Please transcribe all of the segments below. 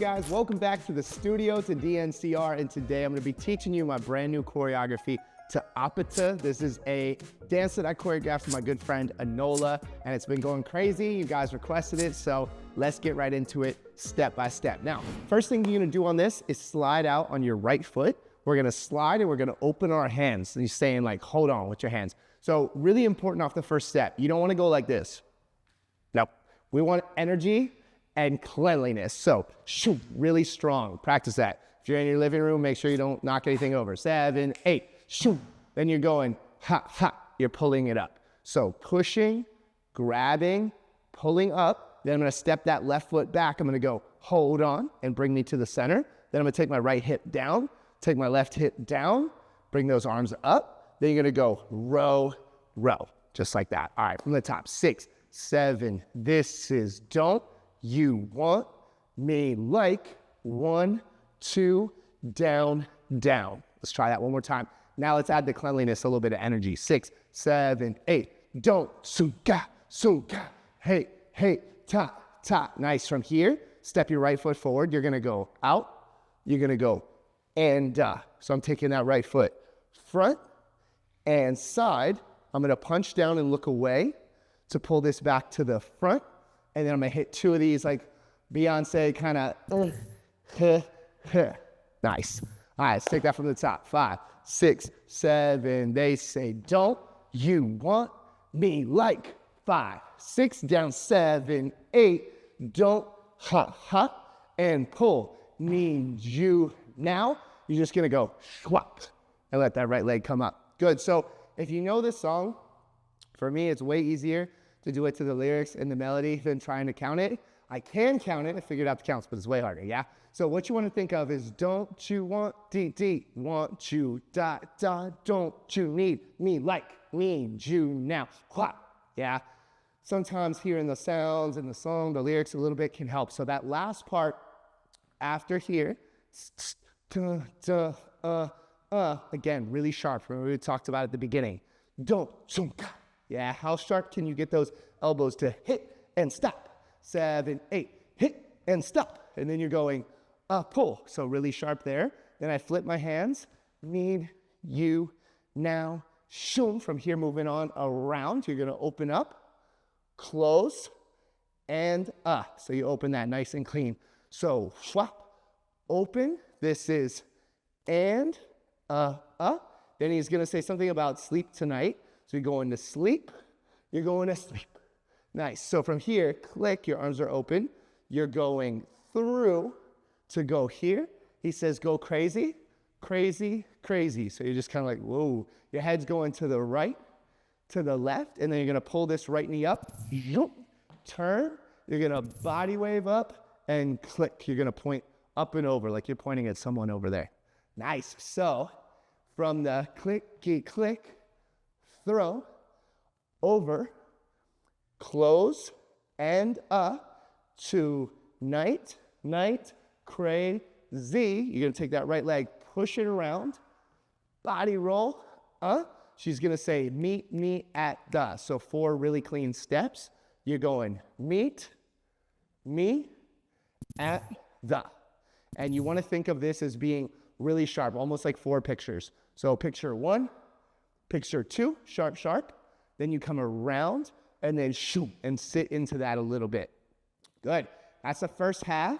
guys? Welcome back to the studio to DNCR, and today I'm going to be teaching you my brand new choreography to APT. This is a dance that I choreographed for my good friend Enola, and it's been going crazy. You guys requested it, so let's get right into it step by step. Now, first thing you're going to do on this is slide out on your right foot. We're going to slide and we're going to open our hands. And you're saying like, hold on with your hands. So really important off the first step. You don't want to go like this. No, we want energy and cleanliness. So shoo, really strong. Practice that. If you're in your living room, make sure you don't knock anything over. 7, 8, shoo. Then you're going ha, ha. You're pulling it up. So pushing, grabbing, pulling up. Then I'm going to step that left foot back. I'm going to go hold on and bring me to the center. Then I'm going to take my right hip down, take my left hip down, bring those arms up. Then you're going to go row, row, just like that. All right, from the top. 6, 7. This is don't you want me like 1, 2, down, down. Let's try that one more time. Now let's add the cleanliness, a little bit of energy. 6, 7, 8. Don't, sunga, hey, hey, ta, ta. Nice. From here, step your right foot forward. You're going to go out. You're going to go and so I'm taking that right foot front and side. I'm going to punch down and look away to pull this back to the front. And then I'm going to hit 2 of these like Beyonce kind of, nice. All right, let's take that from the top. 5, 6, 7. They say, don't you want me like 5, 6, down 7, 8. Don't, ha, ha, and pull. Need you now. You're just going to go swap and let that right leg come up. Good. So if you know this song, for me, it's way easier to do it to the lyrics and the melody than trying to count it. I can count it. I figured out the counts, but it's way harder, yeah? So what you want to think of is, don't you want D, want you, da, da, don't you need me like, need you now, what, yeah? Sometimes hearing the sounds and the song, the lyrics a little bit can help. So that last part after here, again, really sharp. Remember we talked about at the beginning. Don't, yeah, how sharp can you get those elbows to hit and stop? 7, 8, hit and stop. And then you're going pull. So really sharp there. Then I flip my hands. Need you now. Shum. From here, moving on around. You're going to open up, close, and so you open that nice and clean. So swap, open. This is and Then he's going to say something about sleep tonight. So you're going to sleep. You're going to sleep. Nice. So from here, click, your arms are open. You're going through to go here. He says, go crazy, crazy, crazy. So you're just kind of like, whoa. Your head's going to the right, to the left, and then you're going to pull this right knee up. Turn. You're going to body wave up and click. You're going to point up and over like you're pointing at someone over there. Nice. So from the click, throw, over, close, and to night, crazy. You're going to take that right leg, push it around, body roll, She's going to say, meet me at the. So 4 really clean steps. You're going, meet me at the. And you want to think of this as being really sharp, almost like 4 pictures. So picture 1, picture 2, sharp, sharp. Then you come around and then shoot and sit into that a little bit. Good. That's the first half,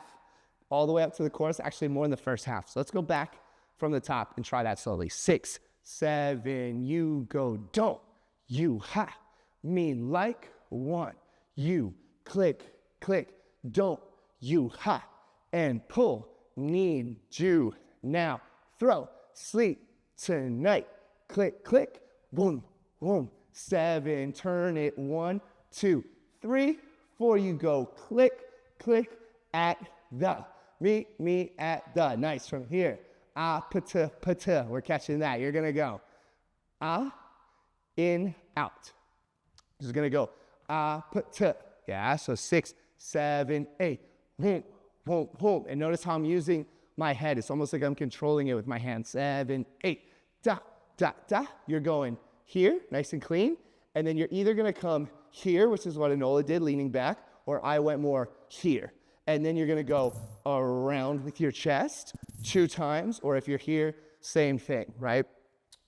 all the way up to the chorus, actually more in the first half. So let's go back from the top and try that slowly. 6, 7, you go, don't, you ha, me like 1, you click, don't, you ha, and pull, need you now, throw, sleep tonight, click, boom, boom, 7, turn it, 1, 2, 3, 4, you go, click, at the, meet me at the. Nice. From here, APT, we're catching that. You're gonna go in, out. This is gonna go APT. Yeah, so 6, 7, 8, boom. And notice how I'm using my head. It's almost like I'm controlling it with my hand. 7, 8, da. You're going here, nice and clean. And then you're either gonna come here, which is what Enola did, leaning back, or I went more here. and then you're gonna go around with your chest 2 times, or if you're here, same thing, right?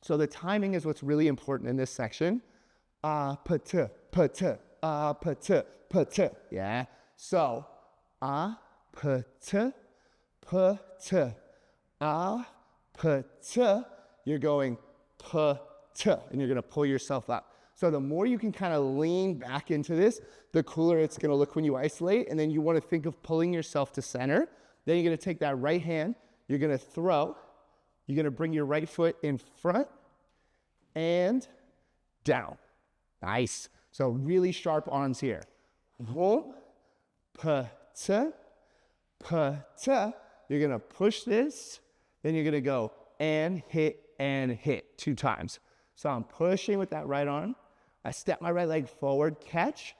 So the timing is what's really important in this section. APT, APT, APT, APT, yeah? So, APT, APT, APT, you're going APT, and you're gonna pull yourself up. So the more you can kind of lean back into this, the cooler it's gonna look when you isolate, and then you wanna think of pulling yourself to center. Then you're gonna take that right hand, you're gonna throw, you're gonna bring your right foot in front and down. Nice. So really sharp arms here. Boom, pa-ta, pa-ta. You're gonna push this, then you're gonna go and hit 2 times. So I'm pushing with that right arm. I step my right leg forward, catch,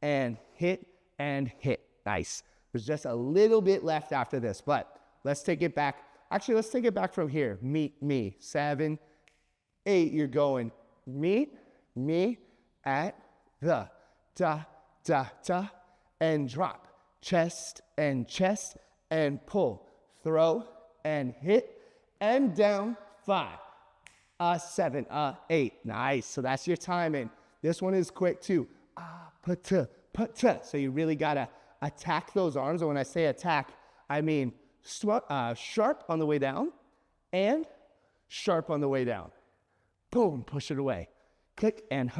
and hit and hit. Nice. There's just a little bit left after this, but let's take it back. Actually, let's take it back from here. Meet me. 7, 8. You're going meet me at the da, da, da, and drop. Chest and pull. Throw and hit and down. 5, 7, 8. Nice. So that's your timing. This one is quick too. Pa-ta, pa-ta. So you really gotta attack those arms. And when I say attack, I mean sharp on the way down and sharp on the way down. Boom, push it away. Click and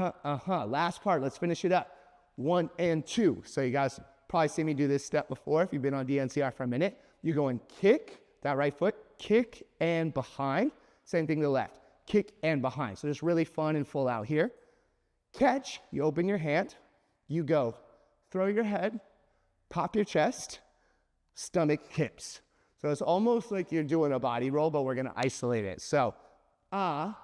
Last part, let's finish it up. 1 and 2. So you guys probably seen me do this step before if you've been on DNCR for a minute. You're going kick, that right foot, kick and behind. Same thing to the left, kick and behind. So just really fun and full out here. Catch, you open your hand, you go, throw your head, pop your chest, stomach, hips. So it's almost like you're doing a body roll, but we're gonna isolate it. So, pa,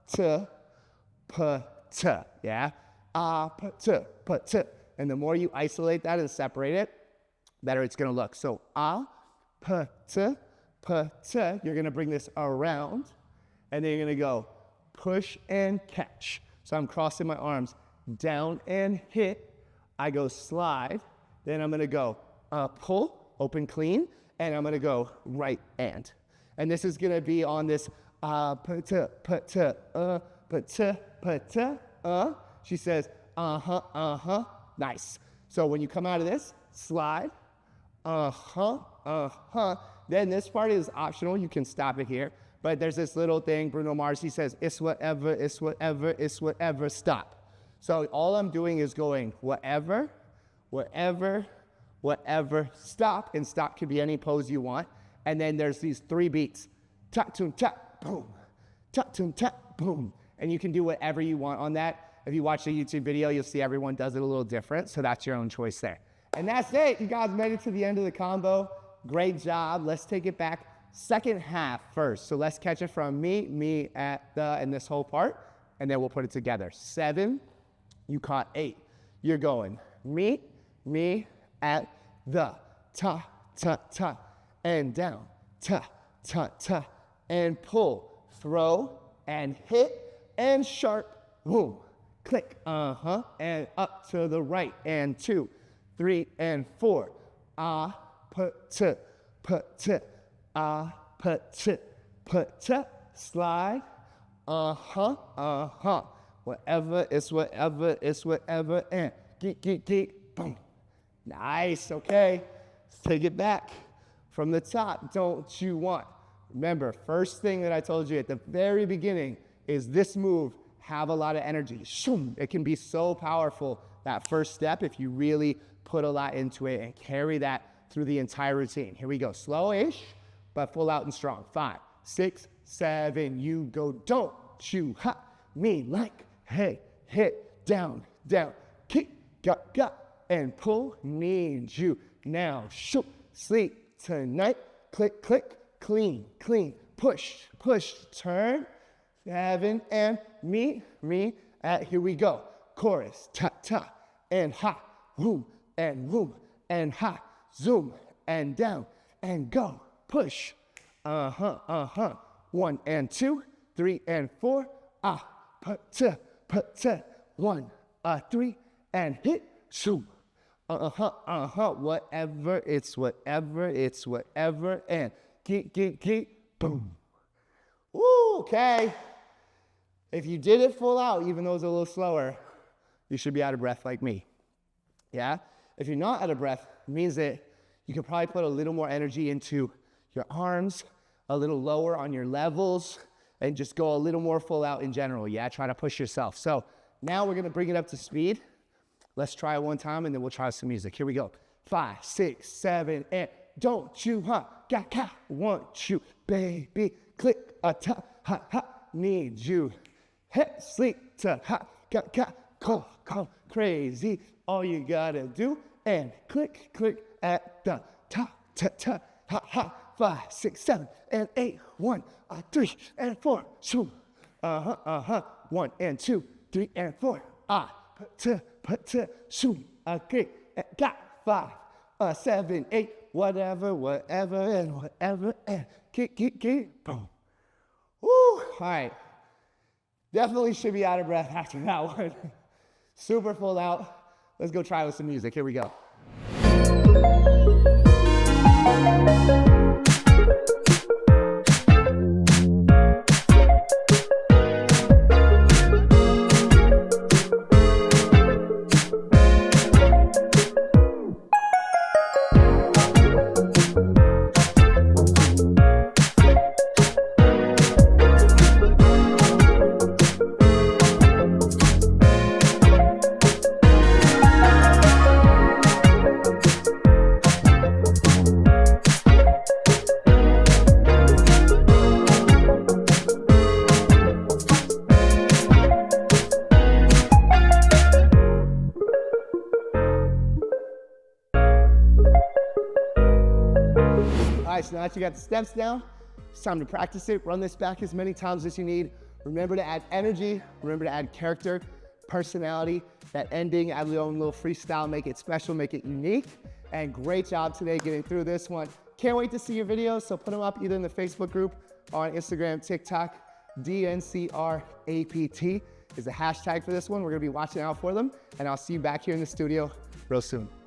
ta, pa, ta, yeah? Pa, ta. And the more you isolate that and separate it, better it's gonna look. So, pa, ta, you're gonna bring this around, and then you're gonna go push and catch. So I'm crossing my arms, down and hit. I go slide, then I'm gonna go pull, open clean, and I'm gonna go right and. And this is gonna be on this pa-ta. She says, nice. So when you come out of this, slide, Then this part is optional, you can stop it here. But there's this little thing, Bruno Mars, he says, it's whatever, stop. So all I'm doing is going whatever, stop, and stop can be any pose you want. And then there's these 3 beats, tap, toom, tap, boom, tap, toom, tap, boom. And you can do whatever you want on that. If you watch the YouTube video, you'll see everyone does it a little different, so that's your own choice there. And that's it, you guys made it to the end of the combo. Great job, let's take it back. Second half first, so let's catch it from me at the, and this whole part, and then we'll put it together. 7, you caught 8. You're going me at the, ta, and down, ta, and pull, throw, and hit, and sharp, boom, click, and up to the right, and 2, 3, and 4, put, slide, whatever, it's whatever, and geek, boom. Nice, okay. Let's take it back from the top, don't you want? Remember, first thing that I told you at the very beginning is this move, have a lot of energy. It can be so powerful, that first step, if you really put a lot into it and carry that through the entire routine. Here we go, slow-ish, but full out and strong. 5, 6, 7, you go, don't you me like, hey, hit, down, kick, got, and pull, need you now, shoot, sleep, tonight, click, clean, push, turn, 7, and me at, here we go, chorus, ta, and boom, and zoom, and down, and go, push, 1 and 2, 3 and 4, put, 1, 3, and hit, shoot, whatever, it's whatever, it's whatever, and keep, boom. Woo, okay. If you did it full out, even though it's a little slower, you should be out of breath like me, yeah? If you're not out of breath, it means that you can probably put a little more energy into your arms, a little lower on your levels, and just go a little more full out in general, yeah? Try to push yourself. So now we're gonna bring it up to speed. Let's try it one time, and then we'll try some music. Here we go. 5, 6, 7, and don't you, want you, baby, click a top, need you, sleep to, call, crazy, all you gotta do, and click at the top, 5, 6, 7, and 8, 1, 3, and 4, shoot, 1 and 2, 3 and 4, put to, shoot, okay, got 5, 7, 8, whatever, and kick, boom. Woo, all right. Definitely should be out of breath after that one. Super full out. Let's go try with some music. Here we go. All right, so now that you got the steps down, it's time to practice it. Run this back as many times as you need. Remember to add energy, remember to add character, personality, that ending, add your own little freestyle, make it special, make it unique. And great job today getting through this one. Can't wait to see your videos, so put them up either in the Facebook group or on Instagram, TikTok. DNCR APT is the hashtag for this one. We're gonna be watching out for them, and I'll see you back here in the studio real soon.